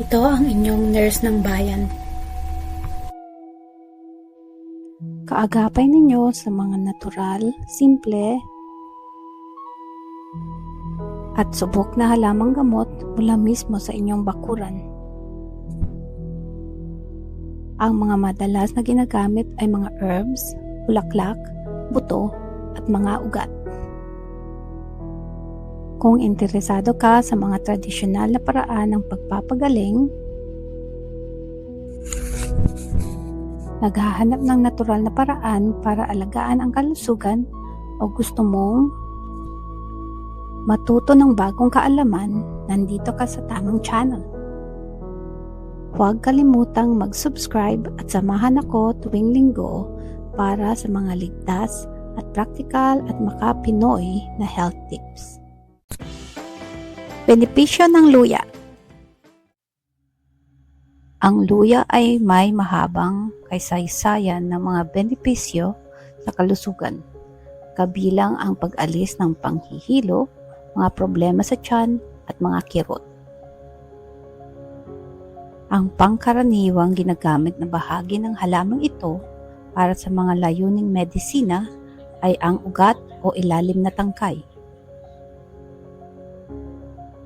Ito ang inyong nurse ng bayan. Kaagapay ninyo sa mga natural, simple, at subok na halamang gamot mula mismo sa inyong bakuran. Ang mga madalas na ginagamit ay mga herbs, bulaklak, buto, at mga ugat. Kung interesado ka sa mga tradisyonal na paraan ng pagpapagaling, naghahanap ng natural na paraan para alagaan ang kalusugan, o gusto mong matuto ng bagong kaalaman, nandito ka sa tamang channel. Huwag kalimutang mag-subscribe at samahan ako tuwing linggo para sa mga ligtas at praktikal at maka-Pinoy na health tips. Benepisyo ng luya. Ang luya ay may mahabang kaysaysayan ng mga benepisyo sa kalusugan, kabilang ang pag-alis ng panghihilo, mga problema sa tiyan at mga kirot. Ang pangkaraniwang ginagamit na bahagi ng halamang ito para sa mga layuning medisina ay ang ugat o ilalim na tangkay.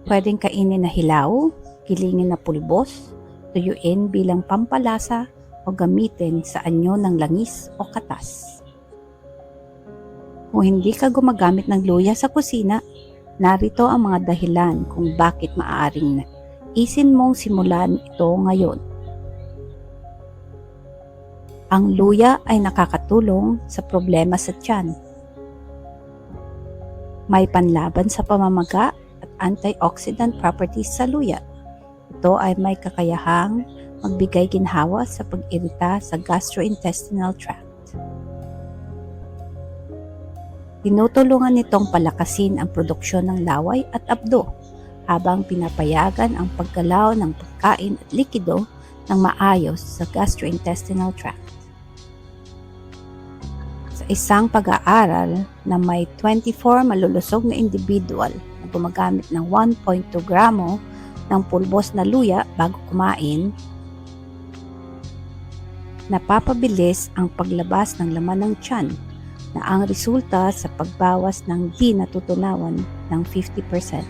Pwedeng kainin na hilaw, gilingin na pulbos, tuyuin bilang pampalasa o gamitin sa anyo ng langis o katas. Kung hindi ka gumagamit ng luya sa kusina, narito ang mga dahilan kung bakit maaaring isin mong simulan ito ngayon. Ang luya ay nakakatulong sa problema sa tiyan. May panlaban sa pamamaga at antioxidant properties sa luya. Ito ay may kakayahang magbigay ginhawa sa pag-irita sa gastrointestinal tract. Tinutulungan nitong palakasin ang produksyon ng laway at abdo habang pinapayagan ang paggalaw ng pagkain at likido ng maayos sa gastrointestinal tract. Sa isang pag-aaral na may 24 malulusog na individual na gumagamit ng 1.2 gramo ng pulbos na luya bago kumain, napapabilis ang paglabas ng laman ng tiyan na ang resulta sa pagbawas ng di natutunawan ng 50%.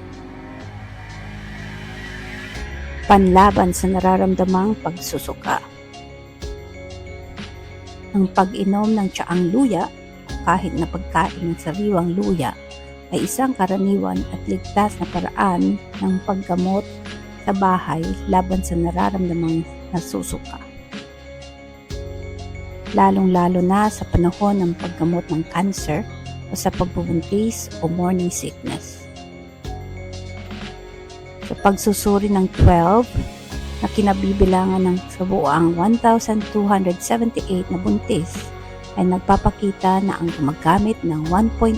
Panlaban sa nararamdamang pagsusuka. Ang pag-inom ng tsaang luya, kahit na pagkain ng sariwang luya, ay isang karaniwan at ligtas na paraan ng paggamot sa bahay laban sa nararamdamang nasusuka. Lalong-lalo na sa panahon ng paggamot ng cancer o sa pagbubuntis o morning sickness. Sa pagsusuri ng 12 na kinabibilangan ng kabuuang 1,278 na buntis, ay nagpapakita na ang gumagamit ng 1.1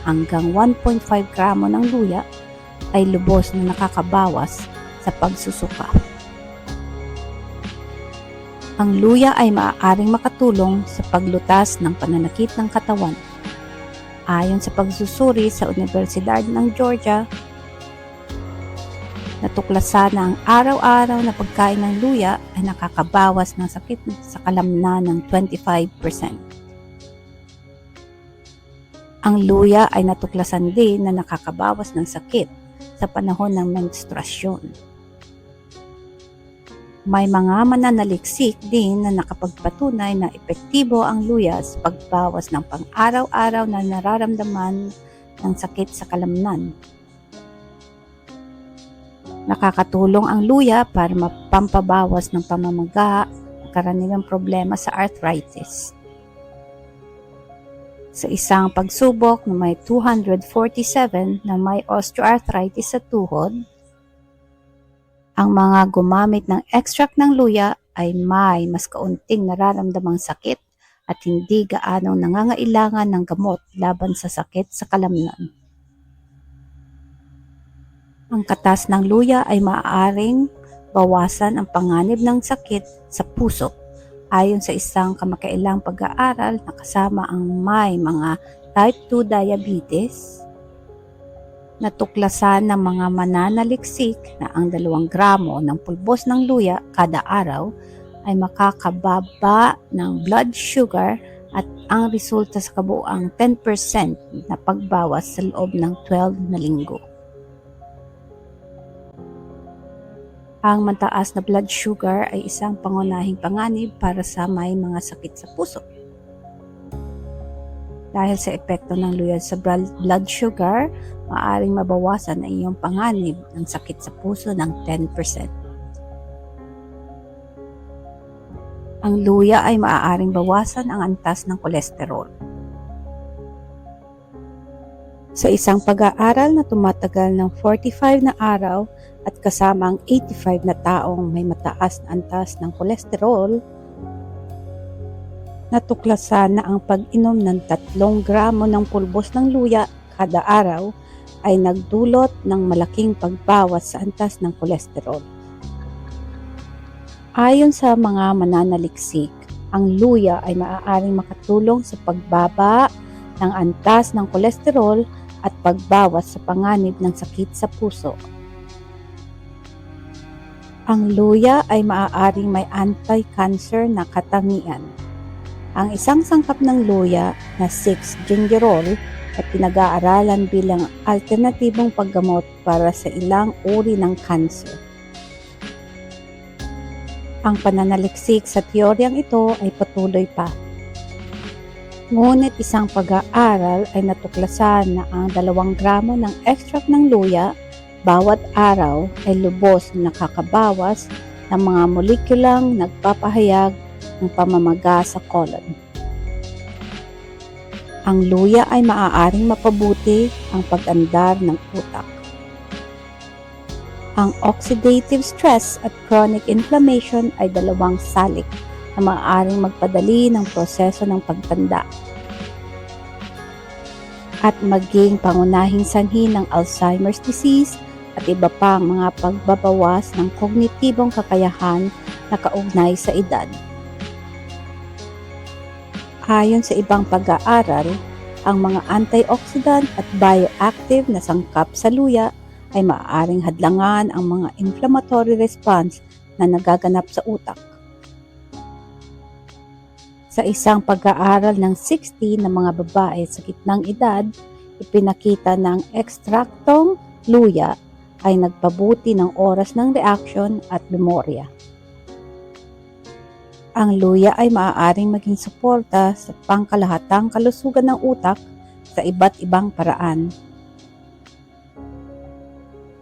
hanggang 1.5 gramo ng luya ay lubos na nakakabawas sa pagsusuka. Ang luya ay maaaring makatulong sa paglutas ng pananakit ng katawan. Ayon sa pagsusuri sa Universidad ng Georgia, natuklasan na ang araw-araw na pagkain ng luya ay nakakabawas ng sakit sa kalamnan ng 25%. Ang luya ay natuklasan din na nakakabawas ng sakit sa panahon ng menstruasyon. May mga mananaliksik din na nakapagpatunay na epektibo ang luya sa pagbawas ng pang-araw-araw na nararamdaman ng sakit sa kalamnan. Nakakatulong ang luya para mapampabawas ng pamamaga at karaniwang problema sa arthritis. Sa isang pagsubok na may 247 na may osteoarthritis sa tuhod, ang mga gumamit ng extract ng luya ay may mas kaunting nararamdamang sakit at hindi gaanong nangangailangan ng gamot laban sa sakit sa kalamnan. Ang katas ng luya ay maaaring bawasan ang panganib ng sakit sa puso ayon sa isang kamakailang pag-aaral na kasama ang may mga type 2 diabetes, Natuklasan ng mga mananaliksik na ang 2 gramo ng pulbos ng luya kada araw ay makakababa ng blood sugar at ang resulta sa kabuuang 10% na pagbawas sa loob ng 12 na linggo. Ang mataas na blood sugar ay isang pangunahing panganib para sa may mga sakit sa puso. Dahil sa epekto ng luya sa blood sugar, maaaring mabawasan ang iyong panganib ng sakit sa puso ng 10%. Ang luya ay maaaring bawasan ang antas ng kolesterol. Sa isang pag-aaral na tumatagal ng 45 na araw at kasama ang 85 na taong may mataas na antas ng kolesterol, natuklasan na ang pag-inom ng 3 gramo ng pulbos ng luya kada araw ay nagdulot ng malaking pagbawas sa antas ng kolesterol. Ayon sa mga mananaliksik, ang luya ay maaaring makatulong sa pagbaba ng antas ng kolesterol at pagbawas sa panganib ng sakit sa puso. Ang luya ay maaaring may anti-cancer na katangian. Ang isang sangkap ng luya na 6-gingerol ay pinag-aaralan bilang alternatibong paggamot para sa ilang uri ng kanser. Ang pananaliksik sa teoryang ito ay patuloy pa. Ngunit isang pag-aaral ay natuklasan na ang 2 gramo ng extract ng luya bawat araw ay lubos na nakakabawas ng mga molekulang nagpapahayag ng pamamaga sa colon. Ang luya ay maaaring mapabuti ang pag-andar ng utak. Ang oxidative stress at chronic inflammation ay 2 salik na maaaring magpadali ng proseso ng pagtanda at maging pangunahing sanhi ng Alzheimer's disease at iba pang mga pagbabawas ng kognitibong kakayahan na kaugnay sa edad. Ayon sa ibang pag-aaral, ang mga antioxidant at bioactive na sangkap sa luya ay maaaring hadlangan ang mga inflammatory response na nagaganap sa utak. Sa isang pag-aaral ng 60 na mga babae sa gitnang edad, ipinakita na ang ekstraktong luya ay nagpabuti ng oras ng reaksyon at memorya. Ang luya ay maaaring maging suporta sa pangkalahatang kalusugan ng utak sa iba't ibang paraan.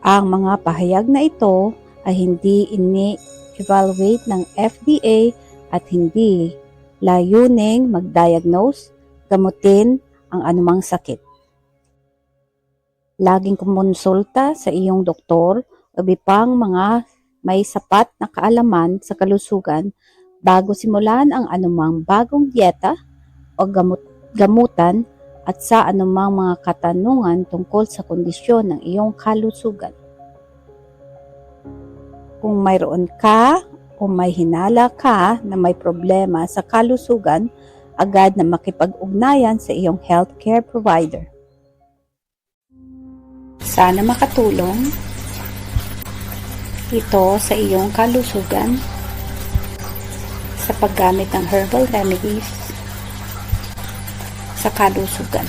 Ang mga pahayag na ito ay hindi ini-evaluate ng FDA at hindi layuning mag-diagnose, gamutin ang anumang sakit. Laging kumonsulta sa iyong doktor o ibang mga may sapat na kaalaman sa kalusugan bago simulan ang anumang bagong dieta o gamutan at sa anumang mga katanungan tungkol sa kondisyon ng iyong kalusugan. Kung mayroon ka o may hinala ka na may problema sa kalusugan, agad na makipag-ugnayan sa iyong healthcare provider. Sana makatulong ito sa iyong kalusugan sa paggamit ng herbal remedies sa kalusugan.